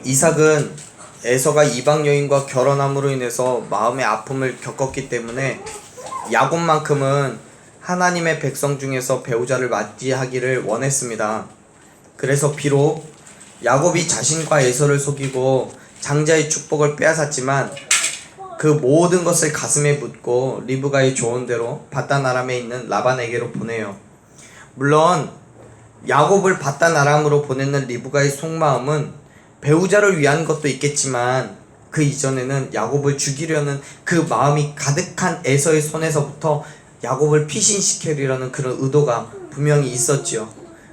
이삭은 에서가 이방 여인과 결혼함으로 인해서 마음의 아픔을 겪었기 때문에 야곱만큼은 하나님의 백성 중에서 배우자를 맞이하기를 원했습니다. 그래서 비록 야곱이 자신과 에서를 속이고 장자의 축복을 빼앗았지만 그 모든 것을 가슴에 묻고 리브가의 조언대로 바단 아람에 있는 라반에게로 보내요. 물론 야곱을 바단 아람으로 보내는 리브가의 속마음은 배우자를 위한 것도 있겠지만 그 이전에는 야곱을 죽이려는 그 마음이 가득한 에서의 손에서부터 야곱을 피신시키려는 그런 의도가 분명히 있었지요.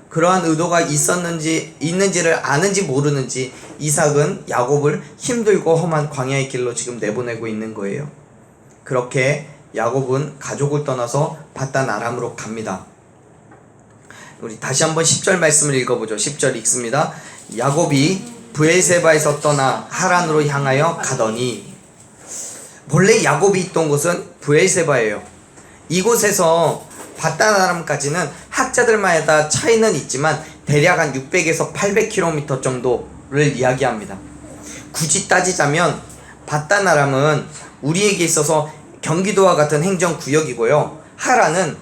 그러한 의도가 있는지를 아는지 모르는지 이삭은 야곱을 힘들고 험한 광야의 길로 지금 내보내고 있는 거예요. 그렇게 야곱은 가족을 떠나서 바단 아람으로 갑니다. 우리 다시 한번 10절 말씀을 읽어보죠. 10절 읽습니다. 야곱이 브엘세바에서 떠나 하란으로 향하여 가더니, 본래 야곱이 있던 곳은 브엘세바예요. 이곳에서 바단 아람까지는 학자들마다 차이는 있지만 대략 한 600에서 800km 정도를 이야기합니다. 굳이 따지자면 바단 아람은 우리에게 있어서 경기도와 같은 행정구역이고요. 하란은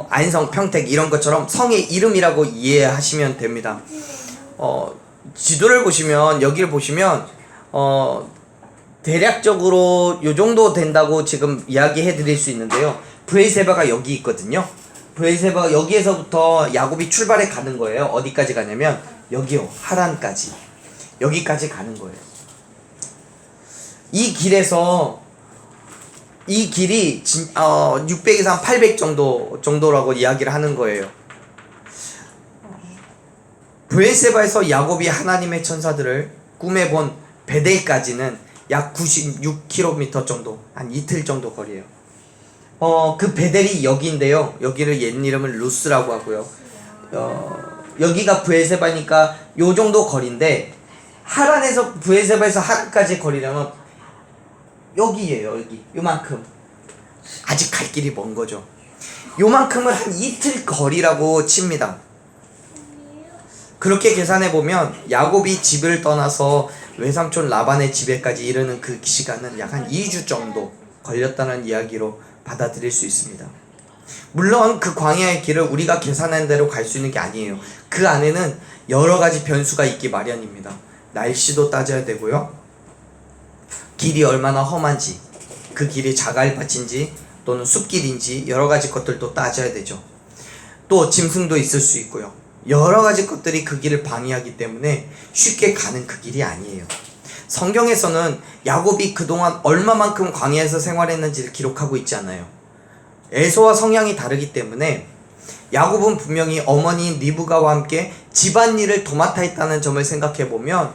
안성, 평택 이런 것처럼 성의 이름이라고 이해하시면 됩니다. 지도를 보시면, 여기를 보시면 대략적으로 요 정도 된다고 지금 이야기해 드릴 수 있는데요. 브엘세바가 여기 있거든요. 브엘세바가 여기에서부터 야곱이 출발해 가는 거예요. 어디까지 가냐면 여기요, 하란까지. 여기까지 가는 거예요. 이 길에서, 이 길이 600에서 한 800 정도라고 이야기를 하는 거예요. 브엘세바에서 야곱이 하나님의 천사들을 꿈에 본 베델까지는 약 96km 정도, 한 이틀 정도 거리예요. 그 베델이 여기인데요. 여기를 옛 이름은 루스라고 하고요. 여기가 브엘세바니까 요 정도 거리인데, 하란에서 브엘세바에서 하란까지 거리려면 여기예요. 여기 요만큼. 아직 갈 길이 먼 거죠. 요만큼을 한 이틀 거리라고 칩니다. 그렇게 계산해 보면 야곱이 집을 떠나서 외삼촌 라반의 집에까지 이르는 그 시간은 약 한 2주 정도 걸렸다는 이야기로 받아들일 수 있습니다. 물론 그 광야의 길을 우리가 계산한 대로 갈 수 있는 게 아니에요. 그 안에는 여러 가지 변수가 있기 마련입니다. 날씨도 따져야 되고요. 길이 얼마나 험한지, 그 길이 자갈밭인지 또는 숲길인지 여러 가지 것들도 따져야 되죠. 또 짐승도 있을 수 있고요. 여러 가지 것들이 그 길을 방해하기 때문에 쉽게 가는 그 길이 아니에요. 성경에서는 야곱이 그동안 얼마만큼 광야에서 생활했는지를 기록하고 있지 않아요. 에서와 성향이 다르기 때문에 야곱은 분명히 어머니인 리브가와 함께 집안일을 도맡아 했다는 점을 생각해보면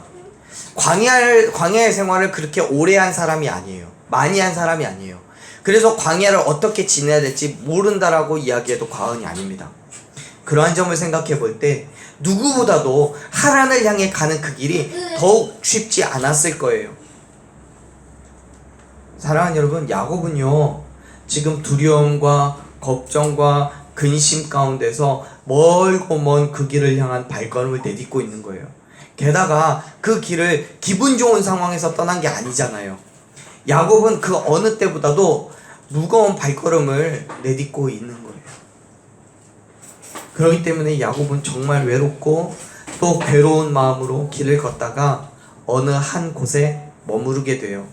광야의 생활을 그렇게 오래 한 사람이 아니에요. 많이 한 사람이 아니에요. 그래서 광야를 어떻게 지내야 될지 모른다라고 이야기해도 과언이 아닙니다. 그러한 점을 생각해 볼 때 누구보다도 하란을 향해 가는 그 길이 더욱 쉽지 않았을 거예요. 사랑하는 여러분, 야곱은요 지금 두려움과 걱정과 근심 가운데서 멀고 먼 그 길을 향한 발걸음을 내딛고 있는 거예요. 게다가 그 길을 기분 좋은 상황에서 떠난 게 아니잖아요. 야곱은 그 어느 때보다도 무거운 발걸음을 내딛고 있는 거예요. 그렇기 때문에 야곱은 정말 외롭고 또 괴로운 마음으로 길을 걷다가 어느 한 곳에 머무르게 돼요.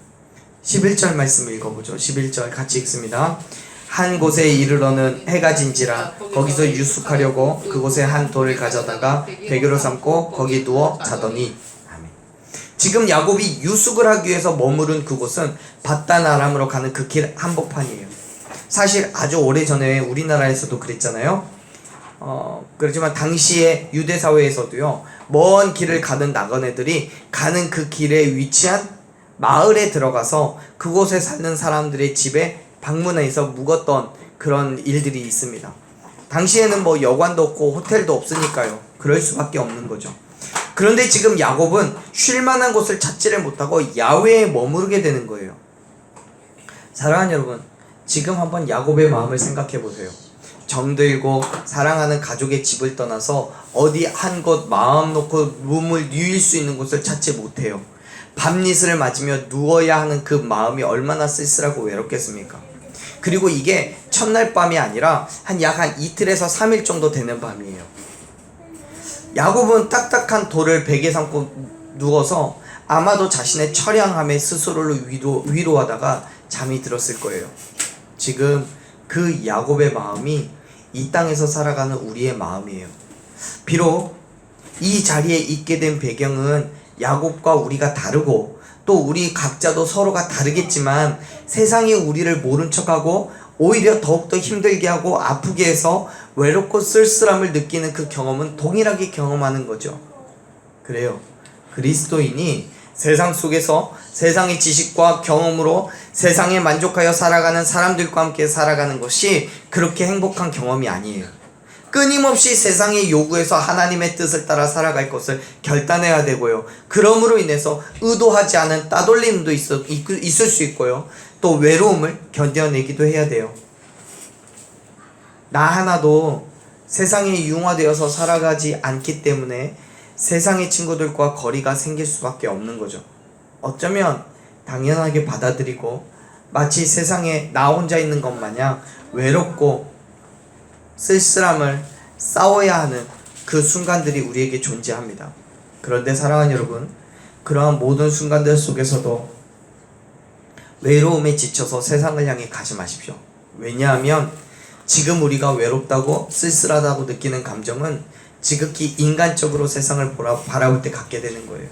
11절 말씀 읽어보죠. 11절 같이 읽습니다. 한 곳에 이르러는 해가 진지라 거기서 유숙하려고 그곳에 한 돌을 가져다가 베개로 삼고 거기 누워 자더니. 아멘. 지금 야곱이 유숙을 하기 위해서 머무른 그곳은 바단 아람으로 가는 그 길 한복판이에요. 사실 아주 오래전에 우리나라에서도 그랬잖아요. 그렇지만 당시에 유대 사회에서도요, 먼 길을 가는 나그네들이 가는 그 길에 위치한 마을에 들어가서 그곳에 사는 사람들의 집에 방문해서 묵었던 그런 일들이 있습니다. 당시에는 뭐 여관도 없고 호텔도 없으니까요. 그럴 수밖에 없는 거죠. 그런데 지금 야곱은 쉴만한 곳을 찾지를 못하고 야외에 머무르게 되는 거예요. 사랑하는 여러분, 지금 한번 야곱의 마음을 생각해 보세요. 정들고 사랑하는 가족의 집을 떠나서 어디 한 곳 마음 놓고 몸을 누일 수 있는 곳을 찾지 못해요. 밤낮을 맞으며 누워야 하는 그 마음이 얼마나 쓸쓸하고 외롭겠습니까? 그리고 이게 첫날 밤이 아니라 약 한 이틀에서 3일 정도 되는 밤이에요. 야곱은 딱딱한 돌을 베개 삼고 누워서 아마도 자신의 처량함에 스스로를 위로하다가 잠이 들었을 거예요. 지금 그 야곱의 마음이 이 땅에서 살아가는 우리의 마음이에요. 비록 이 자리에 있게 된 배경은 야곱과 우리가 다르고 또 우리 각자도 서로가 다르겠지만 세상이 우리를 모른 척하고 오히려 더욱더 힘들게 하고 아프게 해서 외롭고 쓸쓸함을 느끼는 그 경험은 동일하게 경험하는 거죠. 그래요. 그리스도인이 세상 속에서 세상의 지식과 경험으로 세상에 만족하여 살아가는 사람들과 함께 살아가는 것이 그렇게 행복한 경험이 아니에요. 끊임없이 세상의 요구에서 하나님의 뜻을 따라 살아갈 것을 결단해야 되고요. 그러므로 인해서 의도하지 않은 따돌림도 있을 수 있고요. 또 외로움을 견뎌내기도 해야 돼요. 나 하나도 세상에 융화되어서 살아가지 않기 때문에 세상의 친구들과 거리가 생길 수밖에 없는 거죠. 어쩌면 당연하게 받아들이고 마치 세상에 나 혼자 있는 것 마냥 외롭고 쓸쓸함을 싸워야 하는 그 순간들이 우리에게 존재합니다. 그런데 사랑하는 여러분, 그러한 모든 순간들 속에서도 외로움에 지쳐서 세상을 향해 가지 마십시오. 왜냐하면 지금 우리가 외롭다고 쓸쓸하다고 느끼는 감정은 지극히 인간적으로 세상을 바라볼 때 갖게 되는 거예요.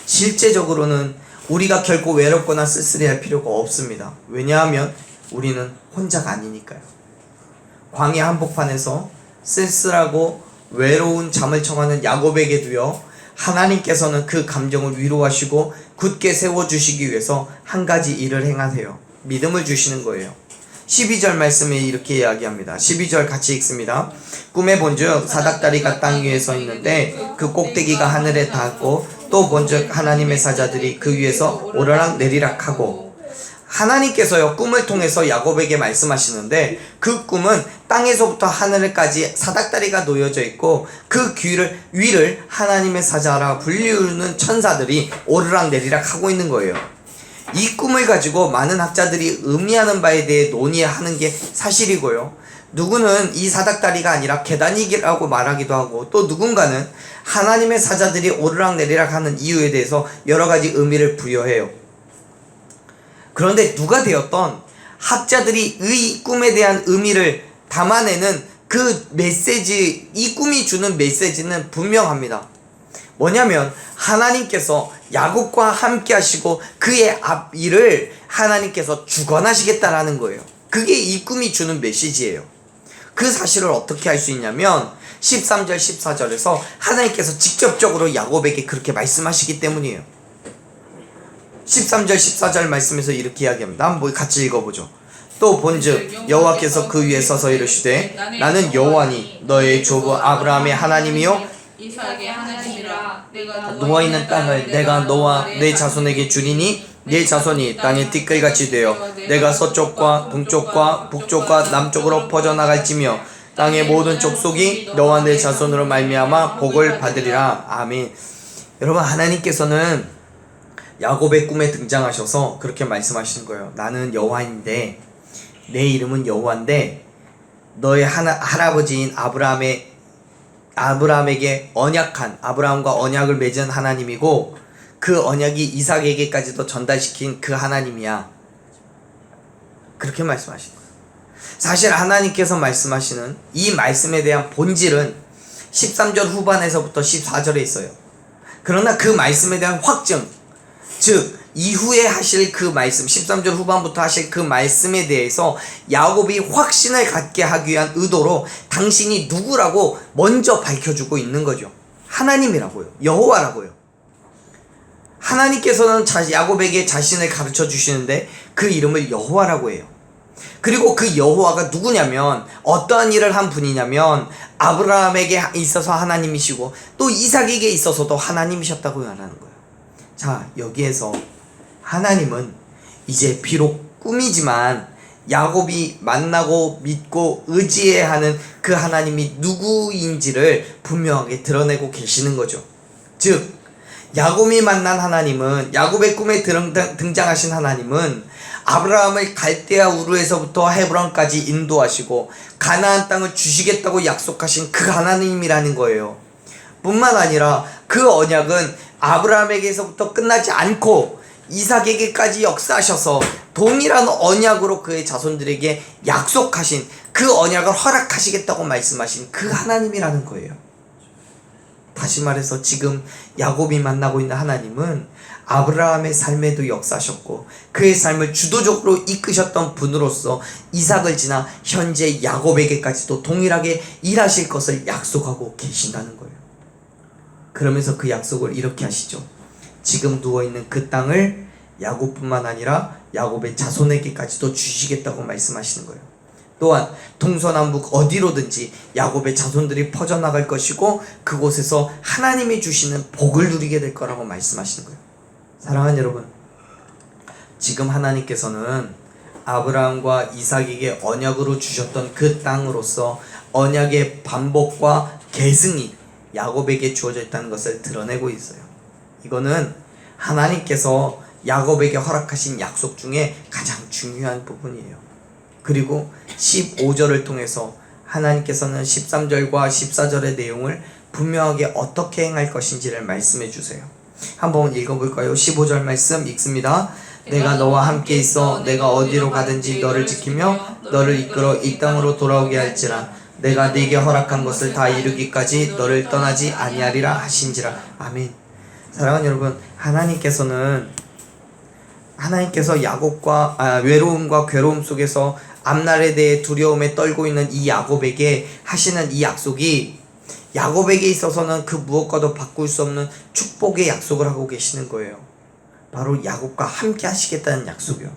실제적으로는 우리가 결코 외롭거나 쓸쓸해할 필요가 없습니다. 왜냐하면 우리는 혼자가 아니니까요. 광야 한복판에서 쓸쓸하고 외로운 잠을 청하는 야곱에게도요, 하나님께서는 그 감정을 위로하시고 굳게 세워주시기 위해서 한 가지 일을 행하세요. 믿음을 주시는 거예요. 12절 말씀에 이렇게 이야기합니다. 12절 같이 읽습니다. 꿈에 본즉 사닥다리가 땅 위에 서 있는데 그 꼭대기가 하늘에 닿았고 또 본즉 하나님의 사자들이 그 위에서 오르락 내리락 하고. 하나님께서요, 꿈을 통해서 야곱에게 말씀하시는데 그 꿈은 땅에서부터 하늘까지 사닥다리가 놓여져 있고 그 위를 하나님의 사자라 불리우는 천사들이 오르락 내리락 하고 있는 거예요. 이 꿈을 가지고 많은 학자들이 의미하는 바에 대해 논의하는 게 사실이고요. 누구는 이 사닥다리가 아니라 계단이라고 말하기도 하고, 또 누군가는 하나님의 사자들이 오르락 내리락 하는 이유에 대해서 여러 가지 의미를 부여해요. 그런데 누가 되었던 학자들이 이 꿈에 대한 의미를 담아내는 그 메시지, 이 꿈이 주는 메시지는 분명합니다. 뭐냐면 하나님께서 야곱과 함께 하시고 그의 앞일을 하나님께서 주관하시겠다라는 거예요. 그게 이 꿈이 주는 메시지예요. 그 사실을 어떻게 알 수 있냐면 13절 14절에서 하나님께서 직접적으로 야곱에게 그렇게 말씀하시기 때문이에요. 13절 14절 말씀에서 이렇게 이야기합니다. 한번 같이 읽어보죠. 또 본즉 여호와께서 그 위에 서서 이르시되 나는 여호와니 너의 조부 아브라함의 하나님이요 이삭의 하나님이라. 내가 누워있는 땅을 내가 너와 내 자손에게 주리니 네 자손이 땅의 티끌같이 되어 내가 서쪽과 동쪽과 북쪽과 남쪽으로 퍼져나갈지며 땅의 모든 족속이 너와 내 자손으로 말미암아 복을 받으리라. 아멘. 여러분, 하나님께서는 야곱의 꿈에 등장하셔서 그렇게 말씀하시는 거예요. 나는 여호와인데, 내 이름은 여호와인데 너의 할아버지인 아브라함에게 아브라함과 언약을 맺은 하나님이고 그 언약이 이삭에게까지도 전달시킨 그 하나님이야. 그렇게 말씀하시는 거예요. 사실 하나님께서 말씀하시는 이 말씀에 대한 본질은 13절 후반에서부터 14절에 있어요. 그러나 그 말씀에 대한 확증, 즉 이후에 하실 그 말씀, 13절 후반부터 하실 그 말씀에 대해서 야곱이 확신을 갖게 하기 위한 의도로 당신이 누구라고 먼저 밝혀주고 있는 거죠. 하나님이라고요. 여호와라고요. 하나님께서는 야곱에게 자신을 가르쳐 주시는데 그 이름을 여호와라고 해요. 그리고 그 여호와가 누구냐면 어떠한 일을 한 분이냐면 아브라함에게 있어서 하나님이시고 또 이삭에게 있어서도 하나님이셨다고 말하는 거예요. 자, 여기에서 하나님은 이제 비록 꿈이지만 야곱이 만나고 믿고 의지해야 하는 그 하나님이 누구인지를 분명하게 드러내고 계시는 거죠. 즉 야곱이 만난 하나님은, 야곱의 꿈에 등장하신 하나님은 아브라함을 갈대아 우르에서부터 헤브론까지 인도하시고 가나안 땅을 주시겠다고 약속하신 그 하나님이라는 거예요. 뿐만 아니라 그 언약은 아브라함에게서부터 끝나지 않고 이삭에게까지 역사하셔서 동일한 언약으로 그의 자손들에게 약속하신, 그 언약을 허락하시겠다고 말씀하신 그 하나님이라는 거예요. 다시 말해서 지금 야곱이 만나고 있는 하나님은 아브라함의 삶에도 역사하셨고 그의 삶을 주도적으로 이끄셨던 분으로서 이삭을 지나 현재 야곱에게까지도 동일하게 일하실 것을 약속하고 계신다는 거예요. 그러면서 그 약속을 이렇게 하시죠. 지금 누워있는 그 땅을 야곱뿐만 아니라 야곱의 자손에게까지도 주시겠다고 말씀하시는 거예요. 또한 동서남북 어디로든지 야곱의 자손들이 퍼져나갈 것이고 그곳에서 하나님이 주시는 복을 누리게 될 거라고 말씀하시는 거예요. 사랑하는 여러분, 지금 하나님께서는 아브라함과 이삭에게 언약으로 주셨던 그 땅으로서 언약의 반복과 계승이 야곱에게 주어져 있다는 것을 드러내고 있어요. 이거는 하나님께서 야곱에게 허락하신 약속 중에 가장 중요한 부분이에요. 그리고 15절을 통해서 하나님께서는 13절과 14절의 내용을 분명하게 어떻게 행할 것인지를 말씀해 주세요. 한번 읽어볼까요? 15절 말씀 읽습니다. 내가 너와 함께 있어 내가 어디로 가든지 너를 지키며 너를 이끌어 이 땅으로 돌아오게 할지라. 내가 네게 허락한 것을 다 이루기까지 너를 떠나지 아니하리라 하신지라. 아멘. 사랑하는 여러분, 하나님께서 야곱과 외로움과 괴로움 속에서 앞날에 대해 두려움에 떨고 있는 이 야곱에게 하시는 이 약속이 야곱에게 있어서는 그 무엇과도 바꿀 수 없는 축복의 약속을 하고 계시는 거예요. 바로 야곱과 함께 하시겠다는 약속이요.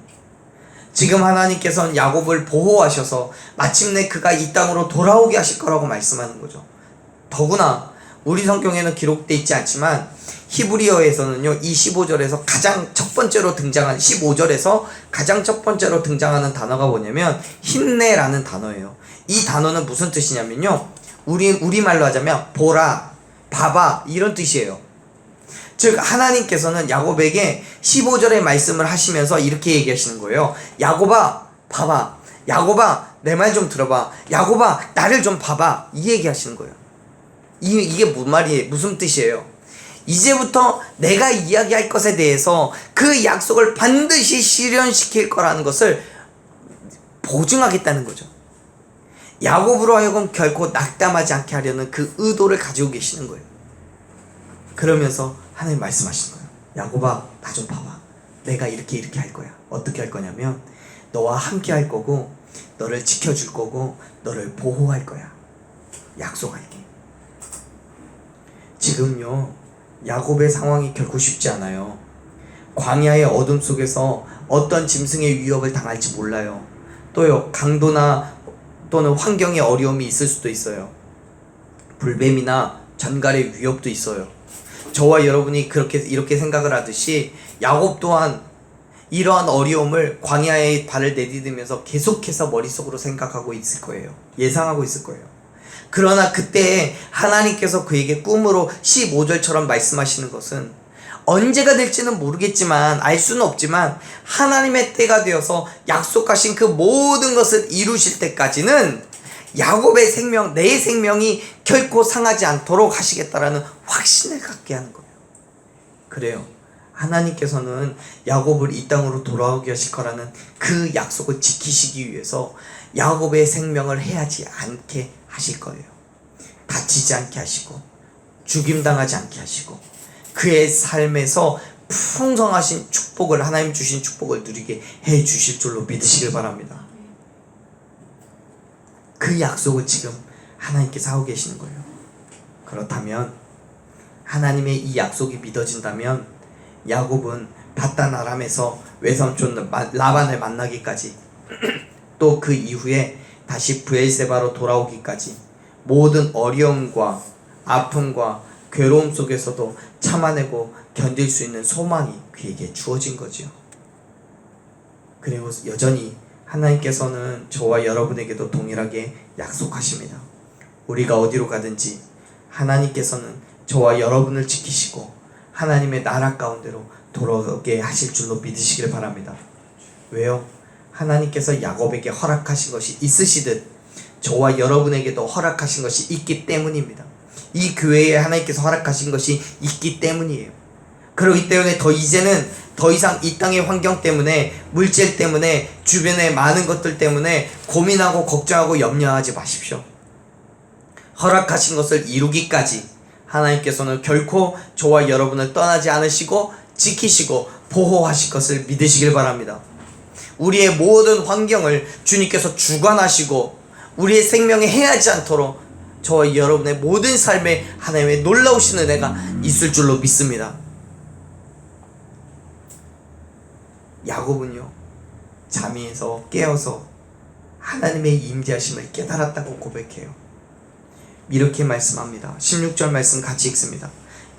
지금 하나님께서는 야곱을 보호하셔서 마침내 그가 이 땅으로 돌아오게 하실 거라고 말씀하는 거죠. 더구나 우리 성경에는 기록되어 있지 않지만 히브리어에서는요, 이 15절에서 가장 첫 번째로 등장하는, 15절에서 가장 첫 번째로 등장하는 단어가 뭐냐면 힘내라는 단어예요. 이 단어는 무슨 뜻이냐면요, 우리말로 하자면 보라, 봐봐, 이런 뜻이에요. 즉 하나님께서는 야곱에게 15절의 말씀을 하시면서 이렇게 얘기하시는 거예요. 야곱아 봐봐, 야곱아 내 말 좀 들어봐, 야곱아 나를 좀 봐봐, 이 얘기하시는 거예요. 이게 무슨 뜻이에요? 이제부터 내가 이야기할 것에 대해서 그 약속을 반드시 실현시킬 거라는 것을 보증하겠다는 거죠. 야곱으로 하여금 결코 낙담하지 않게 하려는 그 의도를 가지고 계시는 거예요. 그러면서 하나님 말씀하시는 거예요. 야곱아 나 좀 봐봐, 내가 이렇게 할 거야. 어떻게 할 거냐면 너와 함께 할 거고 너를 지켜줄 거고 너를 보호할 거야. 약속할게. 지금요, 야곱의 상황이 결코 쉽지 않아요. 광야의 어둠 속에서 어떤 짐승의 위협을 당할지 몰라요. 또요, 강도나 또는 환경의 어려움이 있을 수도 있어요. 불뱀이나 전갈의 위협도 있어요. 저와 여러분이 이렇게 생각을 하듯이 야곱 또한 이러한 어려움을 광야에 발을 내디디면서 계속해서 머릿속으로 생각하고 있을 거예요. 예상하고 있을 거예요. 그러나 그때 하나님께서 그에게 꿈으로 15절처럼 말씀하시는 것은 언제가 될지는 모르겠지만, 알 수는 없지만 하나님의 때가 되어서 약속하신 그 모든 것을 이루실 때까지는 야곱의 생명, 내 생명이 결코 상하지 않도록 하시겠다라는 확신을 갖게 하는 거예요. 그래요. 하나님께서는 야곱을 이 땅으로 돌아오게 하실 거라는 그 약속을 지키시기 위해서 야곱의 생명을 해하지 않게 하실 거예요. 다치지 않게 하시고 죽임당하지 않게 하시고 그의 삶에서 풍성하신 축복을, 하나님 주신 축복을 누리게 해 주실 줄로 믿으시길 바랍니다. 그 약속을 지금 하나님께서 하고 계시는 거예요. 그렇다면 하나님의 이 약속이 믿어진다면 야곱은 바단 아람에서 외삼촌 라반을 만나기까지 또 그 이후에 다시 브엘세바로 돌아오기까지 모든 어려움과 아픔과 괴로움 속에서도 참아내고 견딜 수 있는 소망이 그에게 주어진 거죠. 그리고 여전히 하나님께서는 저와 여러분에게도 동일하게 약속하십니다. 우리가 어디로 가든지 하나님께서는 저와 여러분을 지키시고 하나님의 나라 가운데로 돌아오게 하실 줄로 믿으시길 바랍니다. 왜요? 하나님께서 야곱에게 허락하신 것이 있으시듯 저와 여러분에게도 허락하신 것이 있기 때문입니다. 이 교회에 하나님께서 허락하신 것이 있기 때문이에요. 그렇기 때문에 이제는 더 이상 이 땅의 환경 때문에, 물질 때문에, 주변의 많은 것들 때문에 고민하고 걱정하고 염려하지 마십시오. 허락하신 것을 이루기까지 하나님께서는 결코 저와 여러분을 떠나지 않으시고 지키시고 보호하실 것을 믿으시길 바랍니다. 우리의 모든 환경을 주님께서 주관하시고 우리의 생명에 해하지 않도록 저와 여러분의 모든 삶에 하나님의 놀라우신 은혜가 있을 줄로 믿습니다. 야곱은요, 잠에서 깨어서 하나님의 임재하심을 깨달았다고 고백해요. 이렇게 말씀합니다. 16절 말씀 같이 읽습니다.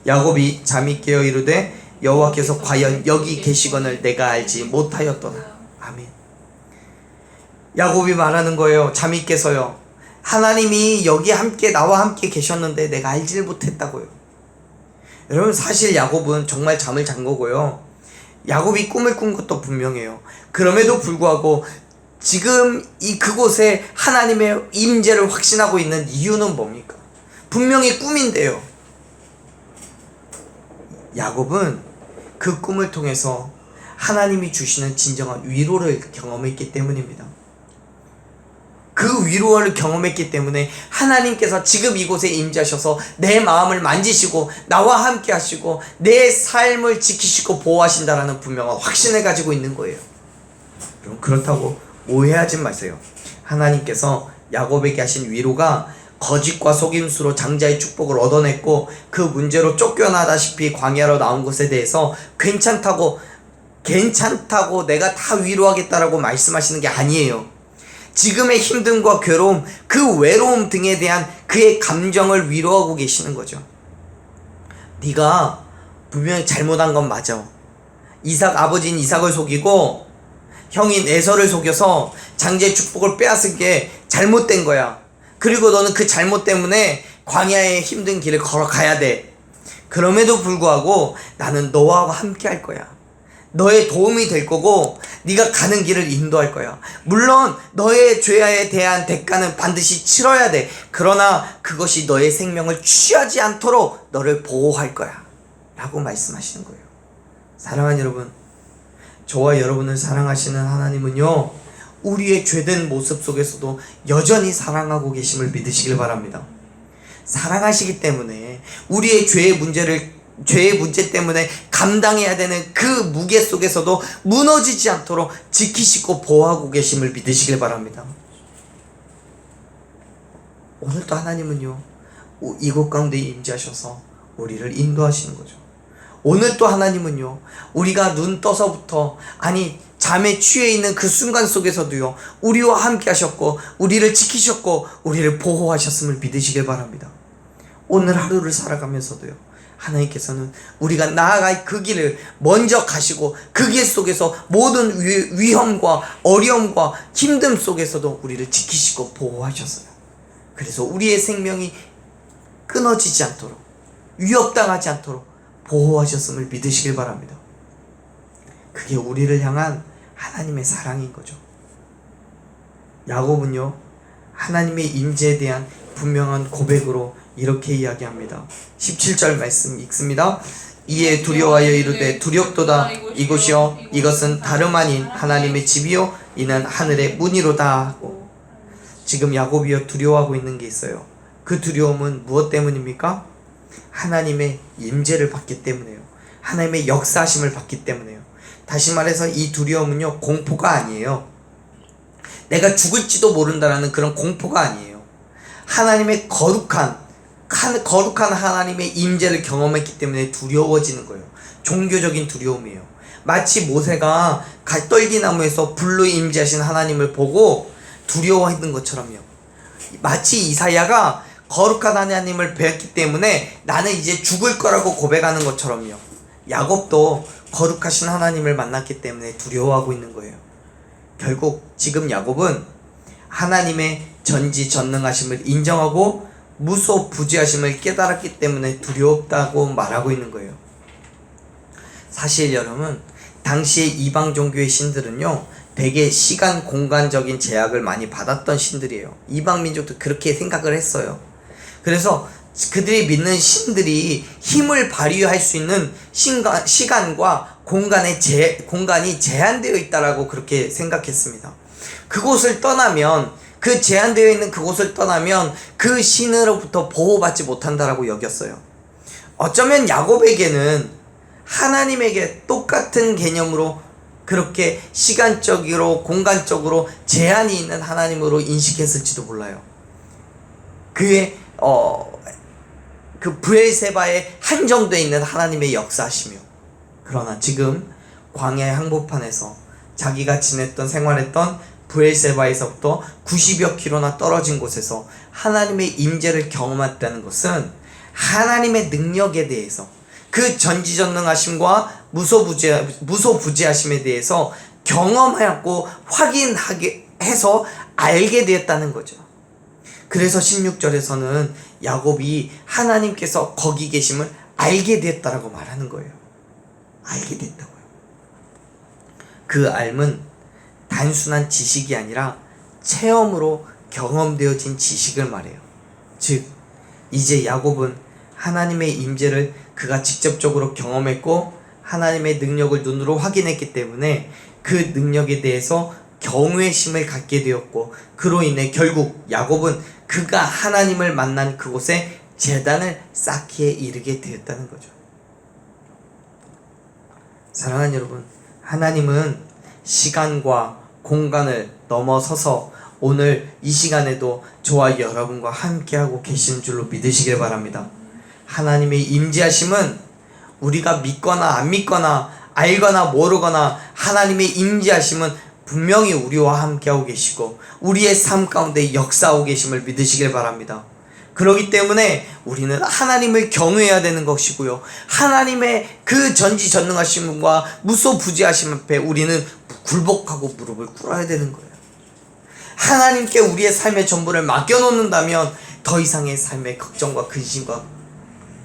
야곱이 잠이 깨어 이르되 여호와께서 과연 여기 계시거늘 내가 알지 못하였도다. 아멘. 야곱이 말하는 거예요. 잠이 깨서요. 하나님이 여기 함께 나와 함께 계셨는데 내가 알지를 못했다고요. 여러분, 사실 야곱은 정말 잠을 잔 거고요. 야곱이 꿈을 꾼 것도 분명해요. 그럼에도 불구하고 지금 그곳에 하나님의 임재를 확신하고 있는 이유는 뭡니까? 분명히 꿈인데요. 야곱은 그 꿈을 통해서 하나님이 주시는 진정한 위로를 경험했기 때문입니다. 그 위로를 경험했기 때문에 하나님께서 지금 이곳에 임재하셔서 내 마음을 만지시고 나와 함께 하시고 내 삶을 지키시고 보호하신다라는 분명한 확신을 가지고 있는 거예요. 여러분, 그렇다고 오해하지 마세요. 하나님께서 야곱에게 하신 위로가 거짓과 속임수로 장자의 축복을 얻어냈고 그 문제로 쫓겨나다시피 광야로 나온 것에 대해서 괜찮다고 내가 다 위로하겠다라고 말씀하시는 게 아니에요. 지금의 힘듦과 괴로움, 그 외로움 등에 대한 그의 감정을 위로하고 계시는 거죠. 네가 분명히 잘못한 건 맞아. 아버지인 이삭을 속이고 형인 에서를 속여서 장자의 축복을 빼앗은 게 잘못된 거야. 그리고 너는 그 잘못 때문에 광야의 힘든 길을 걸어가야 돼. 그럼에도 불구하고 나는 너와 함께 할 거야. 너의 도움이 될 거고 네가 가는 길을 인도할 거야. 물론 너의 죄에 대한 대가는 반드시 치러야 돼. 그러나 그것이 너의 생명을 취하지 않도록 너를 보호할 거야 라고 말씀하시는 거예요. 사랑하는 여러분, 저와 여러분을 사랑하시는 하나님은요, 우리의 죄된 모습 속에서도 여전히 사랑하고 계심을 믿으시길 바랍니다. 사랑하시기 때문에 우리의 죄의 문제 때문에 감당해야 되는 그 무게 속에서도 무너지지 않도록 지키시고 보호하고 계심을 믿으시길 바랍니다. 오늘도 하나님은요, 이곳 가운데 임재하셔서 우리를 인도하시는 거죠. 오늘 또 하나님은요, 우리가 눈 떠서부터, 잠에 취해 있는 그 순간 속에서도요, 우리와 함께 하셨고 우리를 지키셨고 우리를 보호하셨음을 믿으시길 바랍니다. 오늘 하루를 살아가면서도요, 하나님께서는 우리가 나아갈 그 길을 먼저 가시고 그 길 속에서 모든 위험과 어려움과 힘듦 속에서도 우리를 지키시고 보호하셨어요. 그래서 우리의 생명이 끊어지지 않도록, 위협당하지 않도록 보호하셨음을 믿으시길 바랍니다. 그게 우리를 향한 하나님의 사랑인 거죠. 야곱은요, 하나님의 임재에 대한 분명한 고백으로 이렇게 이야기합니다. 17절 말씀 읽습니다. 이에 두려워하여 이르되 두렵도다. 이곳이요 이것은 다름 아닌 하나님의 집이요 이는 하늘의 문이로다 하고. 지금 야곱이요 두려워하고 있는 게 있어요. 그 두려움은 무엇 때문입니까? 하나님의 임재를 받기 때문에요. 하나님의 역사하심을 받기 때문에요. 다시 말해서 이 두려움은요, 공포가 아니에요. 내가 죽을지도 모른다라는 그런 공포가 아니에요. 하나님의 거룩한 하나님의 임재를 경험했기 때문에 두려워지는 거예요. 종교적인 두려움이에요. 마치 모세가 떨기나무에서 불로 임재하신 하나님을 보고 두려워했던 것처럼요. 마치 이사야가 거룩한 하나님을 배웠기 때문에 나는 이제 죽을 거라고 고백하는 것처럼요. 야곱도 거룩하신 하나님을 만났기 때문에 두려워하고 있는 거예요. 결국 지금 야곱은 하나님의 전지전능하심을 인정하고 무소부지하심을 깨달았기 때문에 두렵다고 말하고 있는 거예요. 사실 여러분, 당시의 이방 종교의 신들은요, 되게 시간 공간적인 제약을 많이 받았던 신들이에요. 이방 민족도 그렇게 생각을 했어요. 그래서 그들이 믿는 신들이 힘을 발휘할 수 있는 시간과 공간이 제한되어 있다라고 그렇게 생각했습니다. 그곳을 떠나면, 그 제한되어 있는 그곳을 떠나면 그 신으로부터 보호받지 못한다라고 여겼어요. 어쩌면 야곱에게는 하나님에게 똑같은 개념으로 그렇게 시간적으로 공간적으로 제한이 있는 하나님으로 인식했을지도 몰라요. 그의 그 브엘세바에 한정되어 있는 하나님의 역사시며, 그러나 지금 광야의 한복판에서 자기가 지냈던 생활했던 브엘세바에서부터 90여 킬로나 떨어진 곳에서 하나님의 임재를 경험했다는 것은 하나님의 능력에 대해서, 그 전지전능하심과 무소부지하심에 대해서 경험하고 확인하게 해서 알게 되었다는 거죠. 그래서 16절에서는 야곱이 하나님께서 거기 계심을 알게 되었다라고 말하는 거예요. 알게 됐다고요. 그 알은 단순한 지식이 아니라 체험으로 경험되어진 지식을 말해요. 즉, 이제 야곱은 하나님의 임재를 그가 직접적으로 경험했고 하나님의 능력을 눈으로 확인했기 때문에 그 능력에 대해서 경외심을 갖게 되었고, 그로 인해 결국 야곱은 그가 하나님을 만난 그곳에 제단을 쌓기에 이르게 되었다는 거죠. 사랑하는 여러분, 하나님은 시간과 공간을 넘어서서 오늘 이 시간에도 저와 여러분과 함께하고 계시는 줄로 믿으시길 바랍니다. 하나님의 임재하심은 우리가 믿거나 안 믿거나 알거나 모르거나 하나님의 임재하심은 분명히 우리와 함께하고 계시고 우리의 삶 가운데 역사하고 계심을 믿으시길 바랍니다. 그렇기 때문에 우리는 하나님을 경외해야 되는 것이고요, 하나님의 그 전지전능하심과 무소부지하심 앞에 우리는 굴복하고 무릎을 꿇어야 되는 거예요. 하나님께 우리의 삶의 전부를 맡겨놓는다면 더 이상의 삶의 걱정과 근심과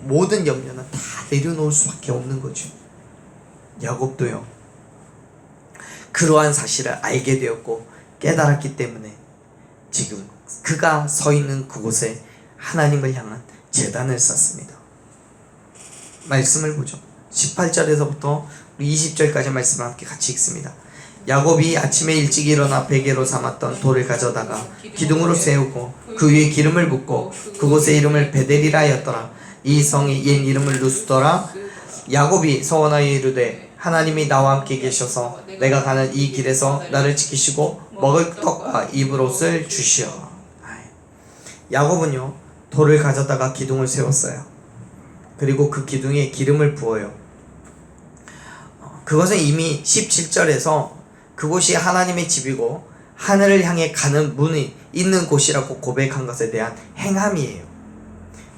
모든 염려는 다 내려놓을 수밖에 없는 거죠. 야곱도요, 그러한 사실을 알게 되었고 깨달았기 때문에 지금 그가 서 있는 그곳에 하나님을 향한 제단을 쌓습니다. 말씀을 보죠. 18절에서부터 20절까지 말씀을 함께 같이 읽습니다. 야곱이 아침에 일찍 일어나 베개로 삼았던 돌을 가져다가 기둥으로 세우고 그 위에 기름을 붓고 그곳의 이름을 베델이라 하였더라. 이 성이 옛 이름을 루스더라. 야곱이 서원하여 이르되 하나님이 나와 함께 계셔서 내가 가는 이 길에서 나를 지키시고 먹을 떡과 입을 옷을 주시어. 야곱은요, 돌을 가져다가 기둥을 세웠어요. 그리고 그 기둥에 기름을 부어요. 그것은 이미 17절에서 그곳이 하나님의 집이고 하늘을 향해 가는 문이 있는 곳이라고 고백한 것에 대한 행함이에요.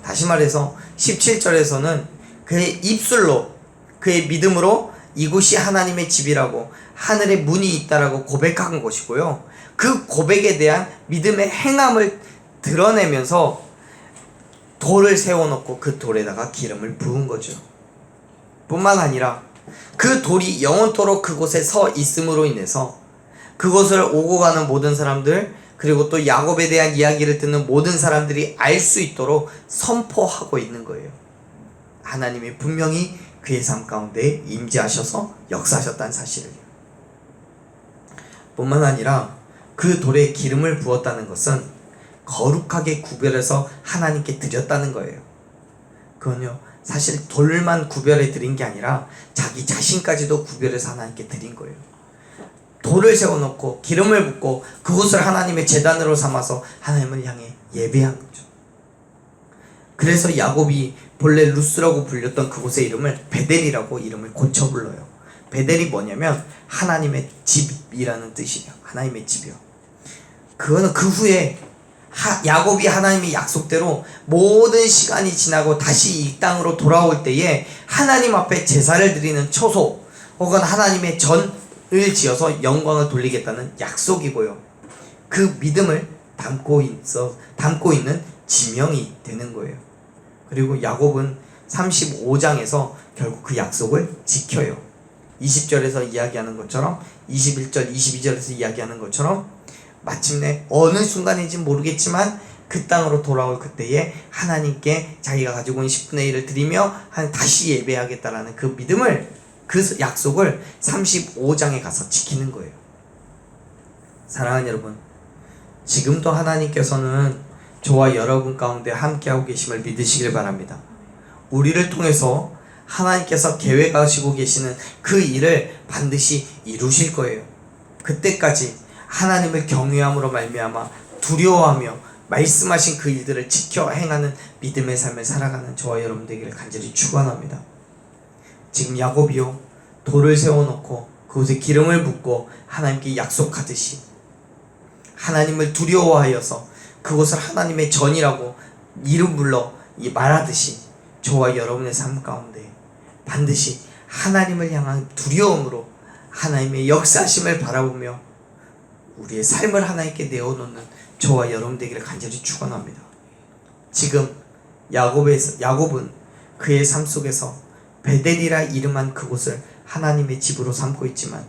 다시 말해서 17절에서는 그의 입술로, 그의 믿음으로 이곳이 하나님의 집이라고, 하늘에 문이 있다라고 고백한 것이고요, 그 고백에 대한 믿음의 행함을 드러내면서 돌을 세워놓고 그 돌에다가 기름을 부은 거죠. 뿐만 아니라 그 돌이 영원토록 그곳에 서 있음으로 인해서 그곳을 오고 가는 모든 사람들, 그리고 또 야곱에 대한 이야기를 듣는 모든 사람들이 알 수 있도록 선포하고 있는 거예요. 하나님이 분명히 그의 삶 가운데 임재하셔서 역사하셨다는 사실을. 뿐만 아니라 그 돌에 기름을 부었다는 것은 거룩하게 구별해서 하나님께 드렸다는 거예요. 그건요, 사실 돌만 구별해 드린 게 아니라 자기 자신까지도 구별해서 하나님께 드린 거예요. 돌을 세워놓고 기름을 붓고 그곳을 하나님의 제단으로 삼아서 하나님을 향해 예배한 거죠. 그래서 야곱이 본래 루스라고 불렸던 그곳의 이름을 베델이라고 이름을 고쳐 불러요. 베델이 뭐냐면 하나님의 집이라는 뜻이에요. 하나님의 집이요. 그거는 그 후에 야곱이 하나님의 약속대로 모든 시간이 지나고 다시 이 땅으로 돌아올 때에 하나님 앞에 제사를 드리는 처소, 혹은 하나님의 지어서 영광을 돌리겠다는 약속이고요. 그 믿음을 담고 있는 지명이 되는 거예요. 그리고 야곱은 35장에서 결국 그 약속을 지켜요. 20절에서 이야기하는 것처럼 21절, 22절에서 이야기하는 것처럼 마침내 어느 순간인지 모르겠지만 그 땅으로 돌아올 그때에 하나님께 자기가 가지고 온 10분의 1을 드리며 다시 예배하겠다라는 그 믿음을, 그 약속을 35장에 가서 지키는 거예요. 사랑하는 여러분, 지금도 하나님께서는 저와 여러분 가운데 함께하고 계심을 믿으시길 바랍니다. 우리를 통해서 하나님께서 계획하시고 계시는 그 일을 반드시 이루실 거예요. 그때까지 하나님을 경외함으로 말미암아 두려워하며 말씀하신 그 일들을 지켜 행하는 믿음의 삶을 살아가는 저와 여러분 되기를 간절히 축원합니다. 지금 야곱이요, 돌을 세워놓고 그곳에 기름을 붓고 하나님께 약속하듯이 하나님을 두려워하여서 그곳을 하나님의 전이라고 이름 불러 말하듯이 저와 여러분의 삶 가운데 반드시 하나님을 향한 두려움으로 하나님의 역사하심을 바라보며 우리의 삶을 하나님께 내어놓는 저와 여러분 되기를 간절히 축원합니다. 지금 야곱은 그의 삶 속에서 베델이라 이름한 그곳을 하나님의 집으로 삼고 있지만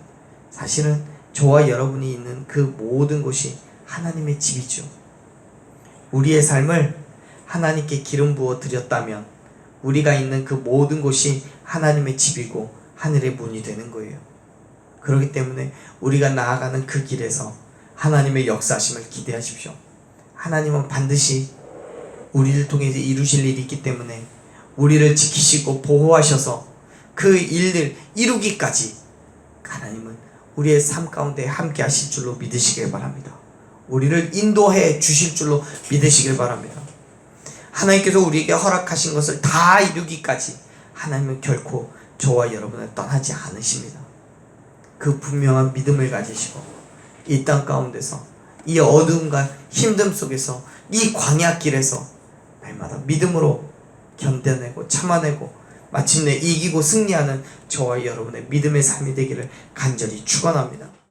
사실은 저와 여러분이 있는 그 모든 곳이 하나님의 집이죠. 우리의 삶을 하나님께 기름 부어 드렸다면 우리가 있는 그 모든 곳이 하나님의 집이고 하늘의 문이 되는 거예요. 그렇기 때문에 우리가 나아가는 그 길에서 하나님의 역사하심을 기대하십시오. 하나님은 반드시 우리를 통해서 이루실 일이 있기 때문에 우리를 지키시고 보호하셔서 그 일을 이루기까지 하나님은 우리의 삶 가운데 함께 하실 줄로 믿으시길 바랍니다. 우리를 인도해 주실 줄로 믿으시길 바랍니다. 하나님께서 우리에게 허락하신 것을 다 이루기까지 하나님은 결코 저와 여러분을 떠나지 않으십니다. 그 분명한 믿음을 가지시고 이 땅 가운데서 이 어둠과 힘듦 속에서 이 광야길에서 날마다 믿음으로 견뎌내고 참아내고 마침내 이기고 승리하는 저와 여러분의 믿음의 삶이 되기를 간절히 축원합니다.